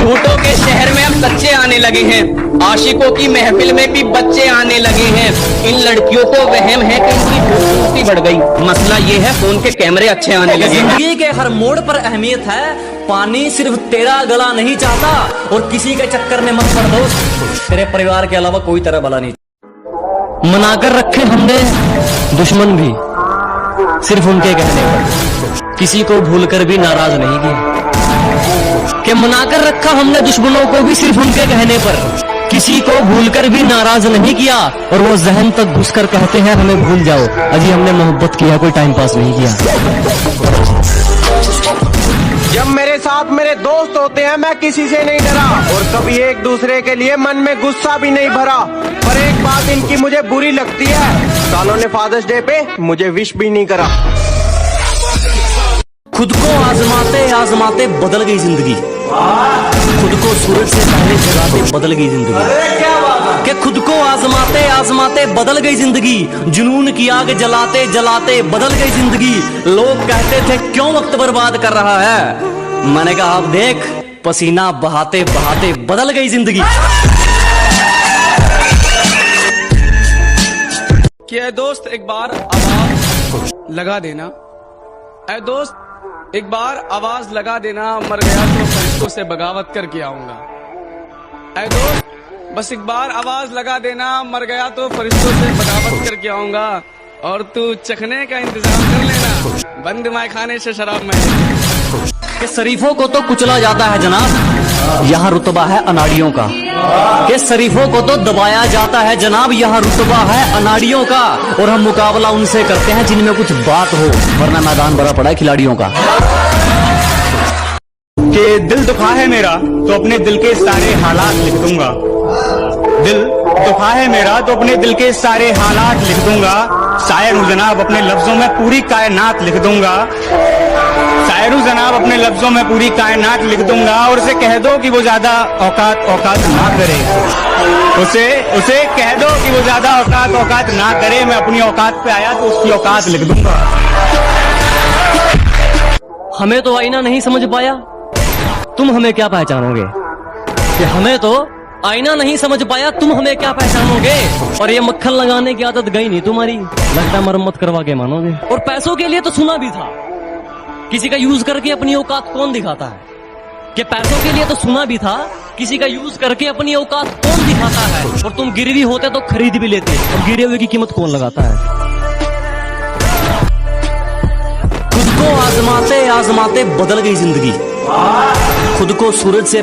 झूठों के शहर में अब सच्चे आने लगे हैं, आशिकों की महफिल में भी बच्चे आने लगे हैं। इन लड़कियों को वहम है कि इनकी खूबसूरती बढ़ गई, मसला ये है फोन के कैमरे अच्छे आने लगे। जिंदगी के हर मोड़ पर अहमियत है, पानी सिर्फ तेरा गला नहीं चाहता, और किसी के चक्कर में मत पड़ दोस्त, तेरे परिवार के अलावा कोई तेरा भला नहीं। मनाकर रखे हमने दुश्मन भी सिर्फ उनके कहने पर, किसी को भूलकर भी नाराज नहीं किया। कि मनाकर रखा हमने दुश्मनों को भी सिर्फ उनके कहने पर, किसी को भूलकर भी नाराज नहीं किया। और वो जहन तक घुसकर कहते हैं हमें भूल जाओ, अजी हमने मोहब्बत किया, कोई टाइम पास नहीं किया। जब मेरे साथ मेरे दोस्त होते हैं मैं किसी से नहीं डरा, और कभी एक दूसरे के लिए मन में गुस्सा भी नहीं भरा। पर एक बात इनकी मुझे बुरी लगती है, सालों ने फादर्स डे पे मुझे विश भी नहीं करा। खुद को आजमाते आजमाते बदल गई जिंदगी, खुद को सूरज से पहले जगाते बदल गई जिंदगी। कि खुद को आजमाते आजमाते बदल गई जिंदगी, जुनून की आग जलाते जलाते बदल गई जिंदगी। लोग कहते थे क्यों वक्त बर्बाद कर रहा है, मैंने कहा आप देख पसीना बहाते बहाते बदल गई जिंदगी। कि दोस्त एक बार आवाज लगा देना, ऐ दोस्त एक बार आवाज लगा देना, मर गया तो फरिश्तों से बगावत करके आऊंगा। ऐ दोस्त बस एक बार आवाज लगा देना, मर गया तो फरिश्तों से बगावत करके आऊंगा। और तू चखने का इंतजाम कर लेना, बंद माय खाने से शराब मैं। कि शरीफों को तो कुचला जाता है जनाब, यहाँ रुतबा है अनाड़ियों का। कि शरीफों को तो दबाया जाता है जनाब, यहाँ रुतबा है अनाड़ियों का। और हम मुकाबला उनसे करते हैं जिनमें कुछ बात हो, वरना मैदान भरा पड़ा है खिलाड़ियों का। कि दिल दुखा है मेरा तो अपने दिल के सारे हालात लिख दूंगा, दिल दुखा है मेरा तो अपने दिल के सारे हालात लिख दूंगा। शायर हूँ जनाब अपने लफ्जों में पूरी कायनात लिख दूंगा, शायर हूँ जनाब अपने लफ्जों में पूरी कायनात लिख दूंगा। और उसे कह दो कि वो ज्यादा औकात ना करे, उसे कह दो कि वो ज्यादा औकात ना करे। मैं अपनी औकात पे आया तो उसकी औकात लिख दूंगा। हमें तो आईना नहीं समझ पाया, तुम हमें क्या पहचानोगे। कि हमें तो आईना नहीं समझ पाया, तुम हमें क्या पहचानोगे। और ये मक्खन लगाने की आदत गई नहीं तुम्हारी, लगता मरम्मत करवा के मानोगे। और पैसों के लिए तो सुना भी था, किसी का यूज करके अपनी औकात कौन दिखाता है। कि पैसों के लिए तो सुना भी था, किसी का यूज करके अपनी औकात कौन दिखाता है। और तुम गिरवी होते तो खरीद भी लेते, और गिरे हुए की कीमत कौन लगाता है। खुद को आजमाते आजमाते बदल गई जिंदगी, खुद को सूरज से